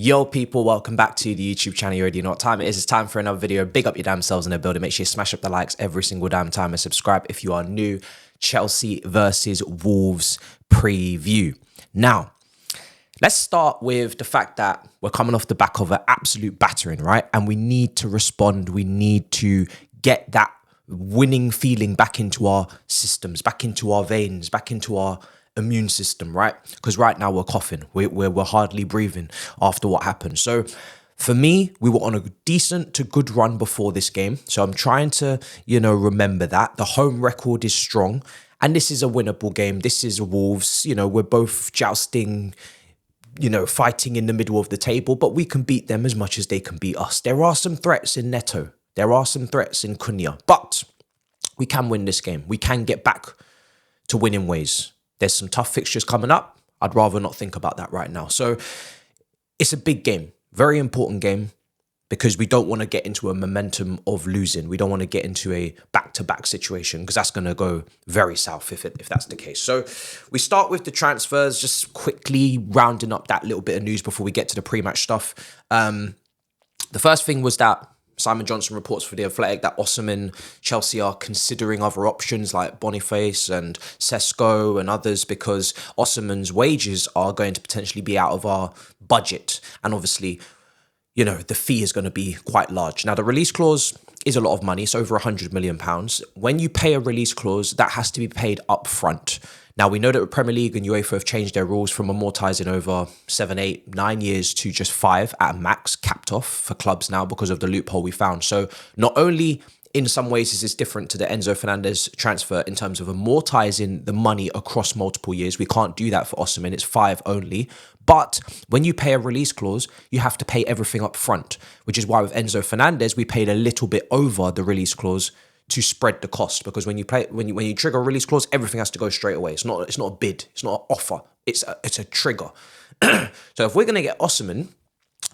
Yo people, welcome back to the YouTube channel. You already know what time it is. It's time for another video. Big up your damn selves in the building. Make sure you smash up the likes every single damn time and subscribe if you are new. Chelsea versus Wolves preview. Now, let's start with the fact that we're coming off the back of an absolute battering, right? And we need to respond. We need to get that winning feeling back into our systems, back into our veins, back into our immune system, right? Because right now we're coughing. We're hardly breathing after what happened. So for me, we were on a decent to good run before this game. So I'm trying to, remember that. The home record is strong. And this is a winnable game. This is Wolves. We're both jousting, fighting in the middle of the table. But we can beat them as much as they can beat us. There are some threats in Neto. There are some threats in Cunha. But we can win this game. We can get back to winning ways. There's some tough fixtures coming up. I'd rather not think about that right now. So it's a big game, very important game, because we don't want to get into a momentum of losing. We don't want to get into a back-to-back situation because that's going to go very south if that's the case. So we start with the transfers, just quickly rounding up that little bit of news before we get to the pre-match stuff. The first thing was that Simon Johnson reports for The Athletic that Osimhen, Chelsea are considering other options like Boniface and Sesko and others because Osimhen's wages are going to potentially be out of our budget. And obviously, the fee is going to be quite large. Now, the release clause is a lot of money. It's over £100 million. When you pay a release clause, that has to be paid up front. Now, we know that the Premier League and UEFA have changed their rules from amortising over 7, 8, 9 years to just 5 at a max, capped off for clubs now because of the loophole we found. So not only in some ways is this different to the Enzo Fernandez transfer in terms of amortising the money across multiple years. We can't do that for Osimhen. It's 5 only. But when you pay a release clause, you have to pay everything up front, which is why with Enzo Fernandez, we paid a little bit over the release clause to spread the cost, because when you trigger a release clause, everything has to go straight away. It's not a bid, it's not an offer, it's a trigger. So if we're going to get Osimhen,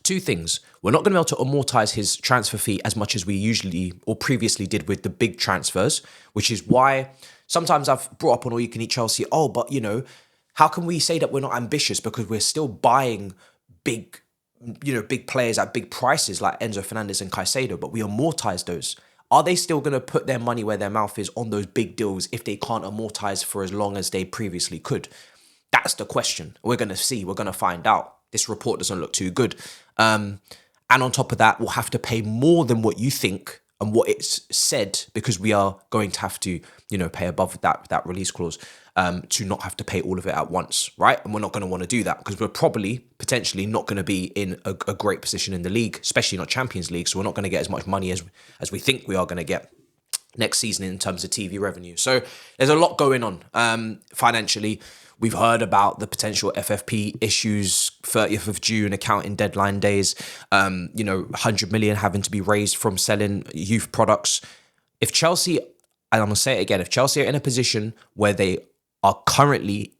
two things: we're not going to be able to amortize his transfer fee as much as we usually or previously did with the big transfers, which is why sometimes I've brought up on All You Can Eat Chelsea, but how can we say that we're not ambitious because we're still buying big players at big prices like Enzo Fernandez and Caicedo, but we amortize those. Are they still going to put their money where their mouth is on those big deals if they can't amortize for as long as they previously could? That's the question. We're going to see. We're going to find out. This report doesn't look too good. And on top of that, we'll have to pay more than what you think and what it's said, because we are going to have to, pay above that release clause to not have to pay all of it at once, right? And we're not going to want to do that because we're probably potentially not going to be in a great position in the league, especially not Champions League. So we're not going to get as much money as we think we are going to get next season in terms of TV revenue. So there's a lot going on financially. We've heard about the potential FFP issues, 30th of June, accounting deadline days, 100 million having to be raised from selling youth products. If Chelsea, and I'm going to say it again, if Chelsea are in a position where they are currently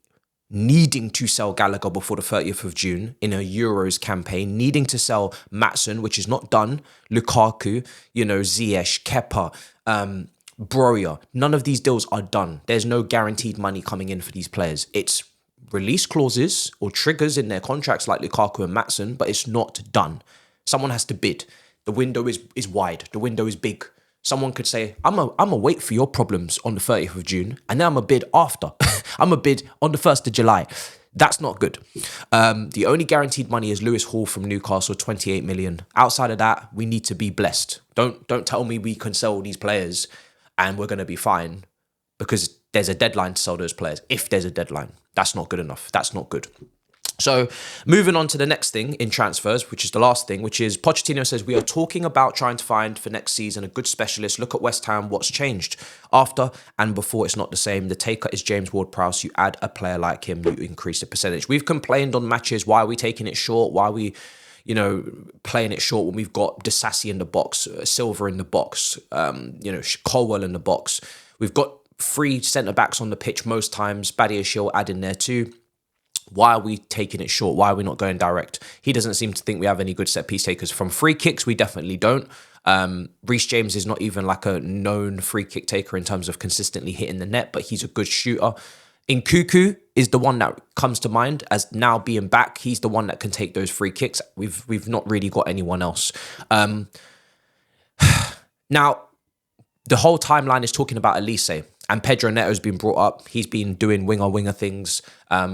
needing to sell Gallagher before the 30th of June in a Euros campaign, needing to sell Maatsen, which is not done, Lukaku, Ziyech, Kepa, Broja, none of these deals are done. There's no guaranteed money coming in for these players. It's release clauses or triggers in their contracts like Lukaku and Maatsen, but it's not done. Someone has to bid. The window is wide. The window is big. Someone could say, I'm a wait for your problems on the 30th of June, and then I'm a bid after. I'm a bid on the 1st of July. That's not good. The only guaranteed money is Lewis Hall from Newcastle, 28 million. Outside of that, we need to be blessed. Don't tell me we can sell these players and we're going to be fine because there's a deadline to sell those players. If there's a deadline, that's not good enough. That's not good. So moving on to the next thing in transfers, which is the last thing, which is Pochettino says we are talking about trying to find for next season a good specialist. Look at West Ham, what's changed after and before. It's not the same. The taker is James Ward-Prowse. You add a player like him, you increase the percentage. We've complained on matches. Why are we taking it short? Why are we playing it short when we've got Disasi in the box, Silva in the box, Colwell in the box. We've got 3 centre-backs on the pitch most times, Badiashile add in there too. Why are we taking it short? Why are we not going direct? He doesn't seem to think we have any good set-piece takers. From free kicks, we definitely don't. Reece James is not even like a known free kick taker in terms of consistently hitting the net, but he's a good shooter. Nkuku is the one that comes to mind as now being back. He's the one that can take those free kicks. We've not really got anyone else. Now, the whole timeline is talking about Elise, and Pedro Neto's been brought up. He's been doing winger things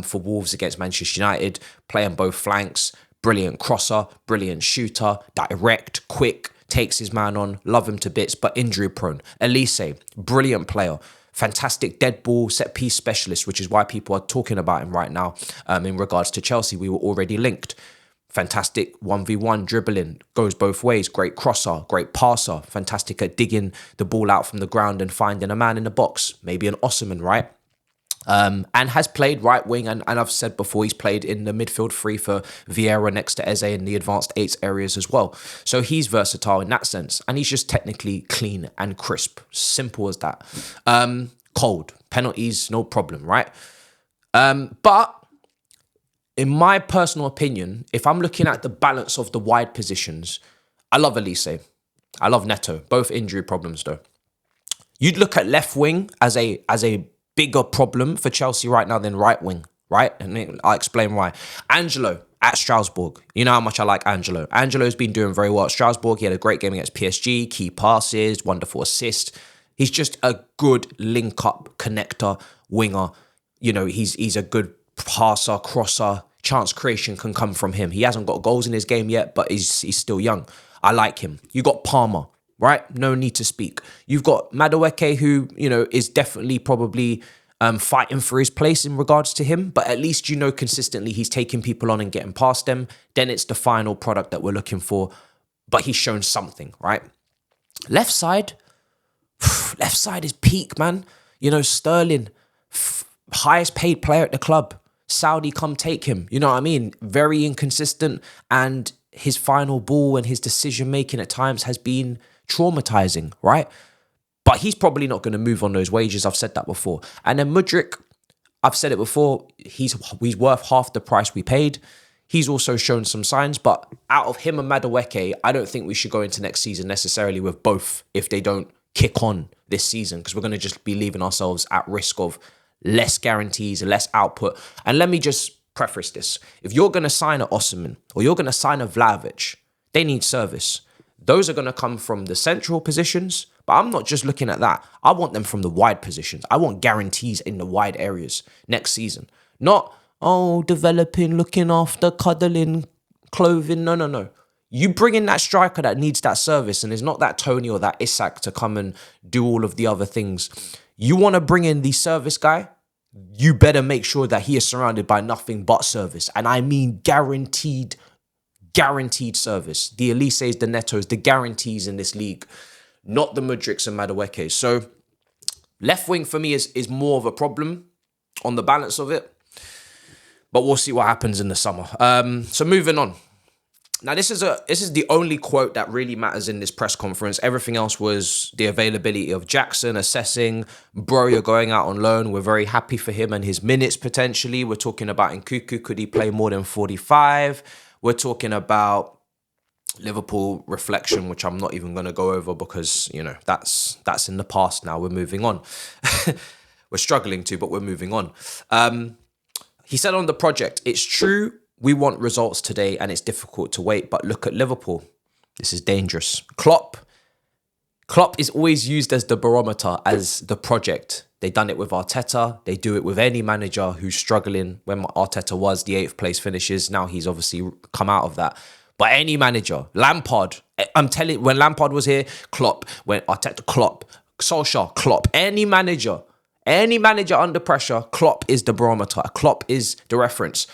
for Wolves against Manchester United, playing both flanks. Brilliant crosser, brilliant shooter, direct, quick, takes his man on, love him to bits, but injury prone. Elise, brilliant player. Fantastic dead ball, set piece specialist, which is why people are talking about him right now. In regards to Chelsea, we were already linked. Fantastic 1v1 dribbling, goes both ways. Great crosser, great passer. Fantastic at digging the ball out from the ground and finding a man in the box. Maybe an Osimhen, right? And has played right wing, and I've said before, he's played in the midfield three for Vieira next to Eze in the advanced eights areas as well. So he's versatile in that sense, and he's just technically clean and crisp. Simple as that. Cold. Penalties, no problem, right? But in my personal opinion, if I'm looking at the balance of the wide positions, I love Elise. I love Neto. Both injury problems though. You'd look at left wing as a bigger problem for Chelsea right now than right wing, right? And I'll explain why. Angelo at Strasbourg. You know how much I like Angelo. Angelo's been doing very well at Strasbourg. He had a great game against PSG, key passes, wonderful assist. He's just a good link-up connector winger. You know, he's a good passer, crosser. Chance creation can come from him. He hasn't got goals in his game yet, but he's still young. I like him. You got Palmer. Right? No need to speak. You've got Madueke, who, you know, is definitely probably fighting for his place in regards to him, but at least, you know, consistently he's taking people on and getting past them. Then it's the final product that we're looking for, but he's shown something, right? Left side is peak, man. You know, Sterling, highest paid player at the club. Saudi, come take him. You know what I mean? Very inconsistent, and his final ball and his decision making at times has been traumatizing, right? But he's probably not going to move on those wages. I've said that before. And then Mudryk, I've said it before, he's worth half the price we paid. He's also shown some signs, but out of him and Madueke, I don't think we should go into next season necessarily with both if they don't kick on this season, because we're going to just be leaving ourselves at risk of less guarantees, less output. And let me just preface this. If you're going to sign a Osimhen or you're going to sign a Vlahovic, they need service. Those are going to come from the central positions, but I'm not just looking at that. I want them from the wide positions. I want guarantees in the wide areas next season. Not, developing, looking after, cuddling, clothing. No. You bring in that striker that needs that service, and it's not that Tony or that Isak to come and do all of the other things. You want to bring in the service guy, you better make sure that he is surrounded by nothing but service. And I mean guaranteed service. The Elises, the Netos, the guarantees in this league, not the Mudryks and Maduekes. So left wing for me is more of a problem on the balance of it, but we'll see what happens in the summer. So moving on. Now this is the only quote that really matters in this press conference. Everything else was the availability of Jackson, assessing, bro, you're going out on loan. We're very happy for him and his minutes potentially. We're talking about Nkuku, could he play more than 45? We're talking about Liverpool reflection, which I'm not even going to go over because, you know, that's in the past now. We're moving on. We're struggling to, but we're moving on. He said on the project, it's true, we want results today and it's difficult to wait, but look at Liverpool. This is dangerous. Klopp is always used as the barometer, as the project. They done it with Arteta. They do it with any manager who's struggling. When Arteta was the 8th place finishes, now he's obviously come out of that. But any manager, Lampard, I'm telling you, when Lampard was here, Klopp. When Arteta, Klopp. Solskjaer, Klopp. Any manager under pressure, Klopp is the barometer. Klopp is the reference.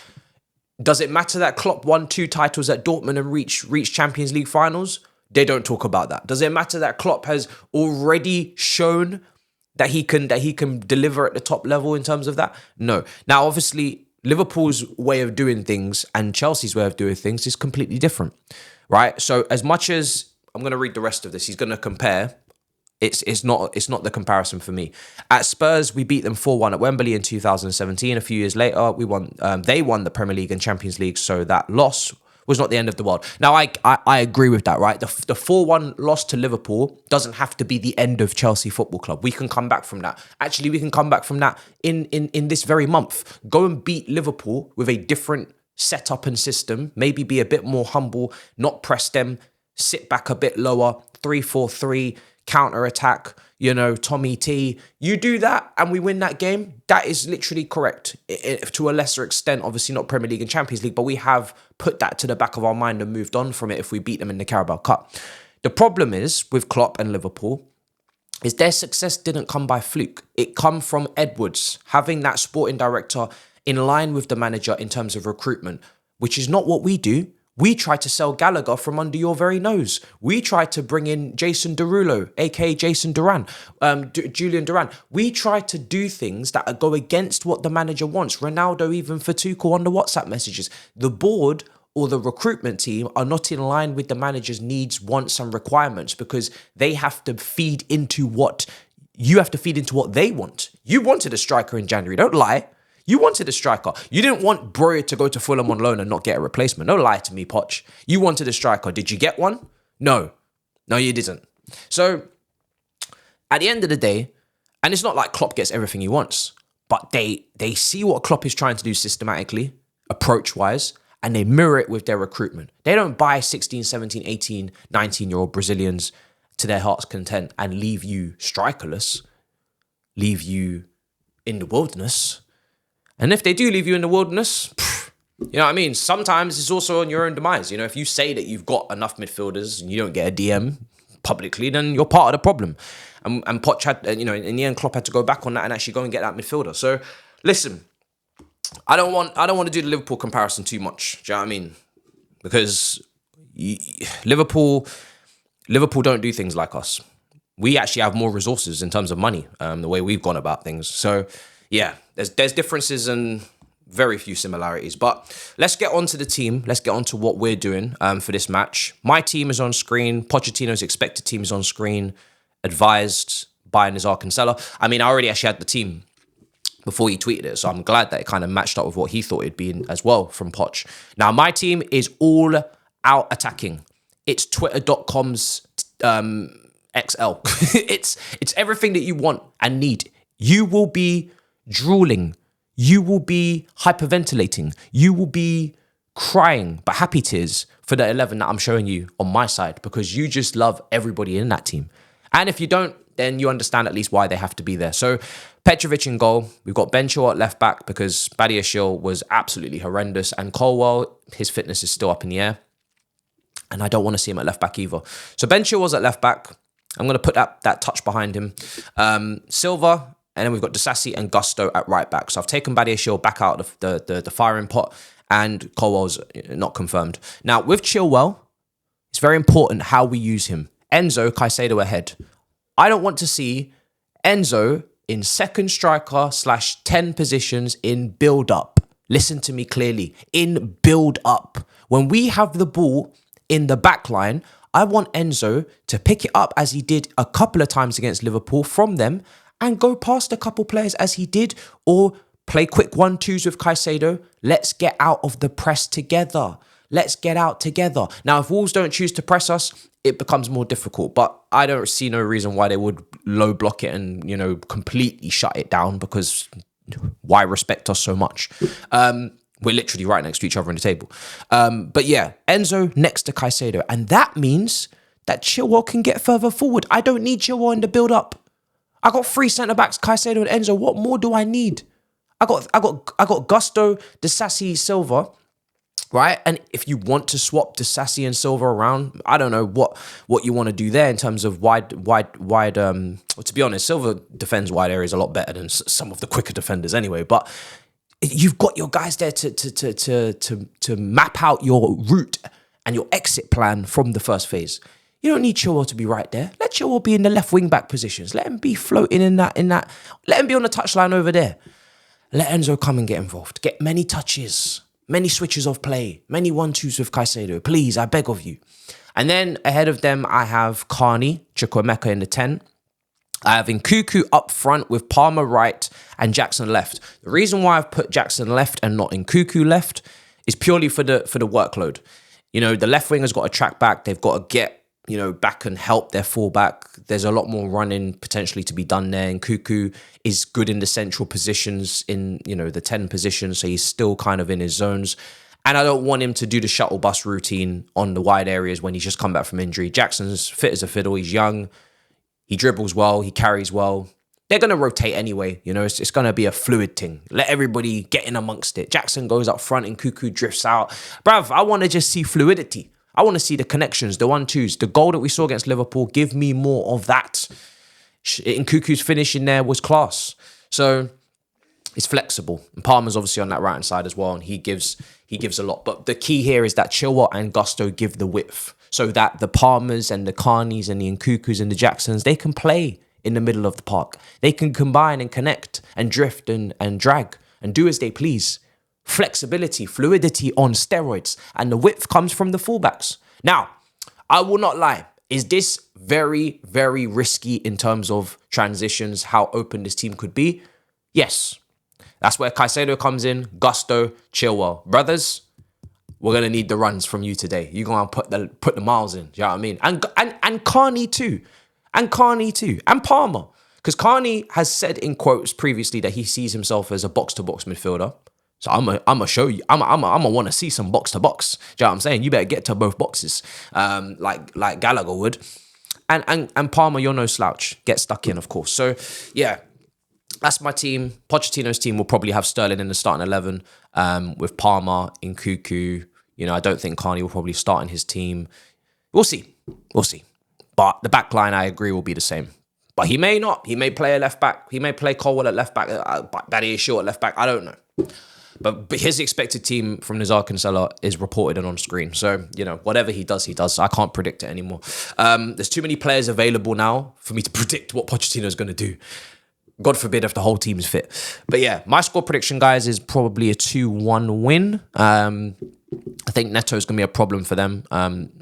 Does it matter that Klopp won 2 titles at Dortmund and reached Champions League finals? They don't talk about that. Does it matter that Klopp has already shown that he can deliver at the top level in terms of that? No. Now, obviously, Liverpool's way of doing things and Chelsea's way of doing things is completely different, right? So as much as I'm going to read the rest of this, he's going to compare. It's not the comparison for me. At Spurs, we beat them 4-1 at Wembley in 2017. A few years later, they won the Premier League and Champions League. So that loss was not the end of the world. Now, I agree with that, right? The 4-1 loss to Liverpool doesn't have to be the end of Chelsea Football Club. We can come back from that. Actually, we can come back from that in this very month. Go and beat Liverpool with a different setup and system. Maybe be a bit more humble, not press them, sit back a bit lower, 3-4-3, counter-attack, Tommy T. You do that and we win that game, that is literally correct. To a lesser extent, obviously not Premier League and Champions League, but we have put that to the back of our mind and moved on from it if we beat them in the Carabao Cup. The problem is with Klopp and Liverpool is their success didn't come by fluke. It come from Edwards having that sporting director in line with the manager in terms of recruitment, which is not what we do. We tried to sell Gallagher from under your very nose. We tried to bring in Jason Derulo, aka Jason Duran, Julian Duran. We tried to do things that go against what the manager wants. Ronaldo, even for Tuchel on the WhatsApp messages. The board or the recruitment team are not in line with the manager's needs, wants, and requirements because they have to feed into what you have to feed into what they want. You wanted a striker in January. Don't lie. You wanted a striker. You didn't want Breuer to go to Fulham on loan and not get a replacement. Don't lie to me, Poch. You wanted a striker. Did you get one? No. No, you didn't. So, at the end of the day, and it's not like Klopp gets everything he wants, but they see what Klopp is trying to do systematically, approach-wise, and they mirror it with their recruitment. They don't buy 16, 17, 18, 19-year-old Brazilians to their heart's content and leave you strikerless, leave you in the wilderness. And if they do leave you in the wilderness, you know what I mean? Sometimes it's also on your own demise. If you say that you've got enough midfielders and you don't get a DM publicly, then you're part of the problem. And Poch had, in the end, Klopp had to go back on that and actually go and get that midfielder. So, listen, I don't want to do the Liverpool comparison too much. Do you know what I mean? Because Liverpool don't do things like us. We actually have more resources in terms of money, the way we've gone about things. So, yeah, there's differences and very few similarities. But let's get on to the team. Let's get on to what we're doing for this match. My team is on screen. Pochettino's expected team is on screen. Advised by Nizar Kinsella. I mean, I already actually had the team before he tweeted it, so I'm glad that it kind of matched up with what he thought it'd be as well from Poch. Now, my team is all out attacking. It's twitter.com's XL. It's everything that you want and need. You will be drooling. You will be hyperventilating. You will be crying, but happy tears for the 11 that I'm showing you on my side because you just love everybody in that team. And if you don't, then you understand at least why they have to be there. So Petrovic in goal. We've got Ben Chilwell at left back because Badiashile was absolutely horrendous. And Colwell, his fitness is still up in the air. And I don't want to see him at left back either. So Ben Chilwell's at left back. I'm going to put that touch behind him. Silva, and then we've got Disasi and Gusto at right back. So I've taken Badiashile back out of the firing pot, and Colwell's not confirmed. Now, with Chilwell, it's very important how we use him. Enzo, Caicedo ahead. I don't want to see Enzo in second striker / 10 positions in build-up. Listen to me clearly. In build-up. When we have the ball in the back line, I want Enzo to pick it up as he did a couple of times against Liverpool from them and go past a couple players as he did, or play quick 1-2s with Caicedo. Let's get out of the press together. Let's get out together. Now, if Wolves don't choose to press us, it becomes more difficult. But I don't see no reason why they would low block it and, completely shut it down, because why respect us so much? We're literally right next to each other on the table. But yeah, Enzo next to Caicedo. And that means that Chilwell can get further forward. I don't need Chilwell in the build-up. I got 3 centre-backs, Caicedo and Enzo. What more do I need? I got Gusto, Disasi, Silva, right? And if you want to swap Disasi and Silva around, I don't know what you want to do there in terms of wide. Well, to be honest, Silva defends wide areas a lot better than some of the quicker defenders anyway. But you've got your guys there to map out your route and your exit plan from the first phase. You don't need Chilwell to be right there. Let Chilwell be in the left wing back positions. Let him be floating in that. Let him be on the touchline over there. Let Enzo come and get involved. Get many touches, many switches of play, many 1-2s with Caicedo. Please, I beg of you. And then ahead of them, I have Carney, Chukwuemeka in the 10. I have Nkuku up front with Palmer right and Jackson left. The reason why I've put Jackson left and not Nkuku left is purely for the workload. You know, the left wing has got to track back. They've got to get, you know, back and help their fullback. There's a lot more running potentially to be done there. And Cuckoo is good in the central positions, in, you know, the 10 positions. So he's still kind of in his zones. And I don't want him to do the shuttle bus routine on the wide areas when he's just come back from injury. Jackson's fit as a fiddle. He's young. He dribbles well. He carries well. They're going to rotate anyway. You know, it's going to be a fluid thing. Let everybody get in amongst it. Jackson goes up front and Cuckoo drifts out. Bruv, I want to just see fluidity. I want to see the connections, the 1-2s. The goal that we saw against Liverpool, give me more of that. And Cuckoo's finish in there was class. So it's flexible. And Palmer's obviously on that right-hand side as well, and he gives a lot. But the key here is that Chilwell and Gusto give the width so that the Palmers and the Carneys and the Nkukus and the Jacksons, they can play in the middle of the park. They can combine and connect and drift and drag and do as they please. Flexibility, fluidity on steroids. And the width comes from the fullbacks. Now, I will not lie. Is this very, very risky in terms of transitions, how open this team could be? Yes. That's where Caicedo comes in, Gusto, Chilwell. Brothers, we're going to need the runs from you today. You're going to put the miles in. Do you know what I mean? And Carney too. And Palmer. Because Carney has said in quotes previously that he sees himself as a box-to-box midfielder. So I'm gonna show you. I'm gonna want to see some box-to-box. Do you know what I'm saying? You better get to both boxes, like Gallagher would. And Palmer, you're no slouch. Get stuck in, of course. So yeah, that's my team. Pochettino's team will probably have Sterling in the starting 11 with Palmer, Nkuku. You know, I don't think Carney will probably start in his team. We'll see. But the back line, I agree, will be the same. But he may not. He may play a left back. He may play Colwell at left back. Badie is short at left back. I don't know. But his expected team from Nizar Kinsella is reported and on screen. So, you know, whatever he does, he does. I can't predict it anymore. There's too many players available now for me to predict what Pochettino is going to do. God forbid if the whole team's fit. But yeah, my score prediction, guys, is probably a 2-1 win. I think Neto is going to be a problem for them.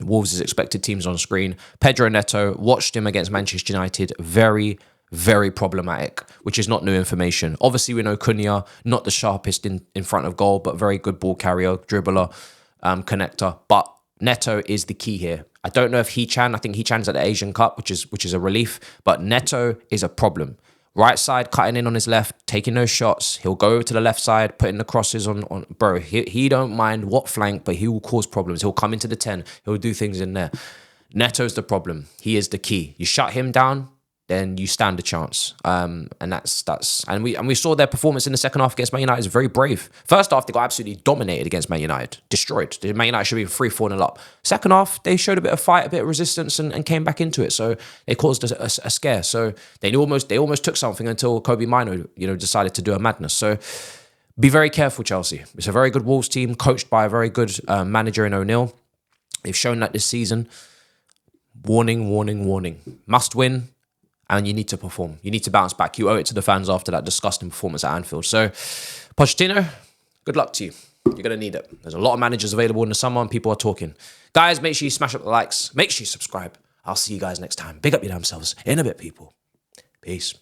Wolves' expected teams on screen. Pedro Neto, watched him against Manchester United. Very, very problematic, which is not new information. Obviously, we know Cunha, not the sharpest in front of goal, but very good ball carrier, dribbler, connector. But Neto is the key here. I don't know if I think Hee-chan's at the Asian Cup, which is a relief, but Neto is a problem. Right side, cutting in on his left, taking those shots. He'll go over to the left side, putting the crosses on. Bro, he don't mind what flank, but he will cause problems. He'll come into the 10. He'll do things in there. Neto's the problem. He is the key. You shut him down, then you stand a chance. And we saw their performance in the second half against Man United is very brave. First half, they got absolutely dominated against Man United, destroyed. Man United should be 3-4-0 up. Second half, they showed a bit of fight, a bit of resistance, and came back into it. So they caused a scare. So they almost took something until Kobe Mino, decided to do a madness. So be very careful, Chelsea. It's a very good Wolves team, coached by a very good manager in O'Neill. They've shown that this season. Warning, warning, warning. Must win. And you need to perform. You need to bounce back. You owe it to the fans after that disgusting performance at Anfield. So, Pochettino, good luck to you. You're going to need it. There's a lot of managers available in the summer and people are talking. Guys, make sure you smash up the likes. Make sure you subscribe. I'll see you guys next time. Big up your damn selves. In a bit, people. Peace.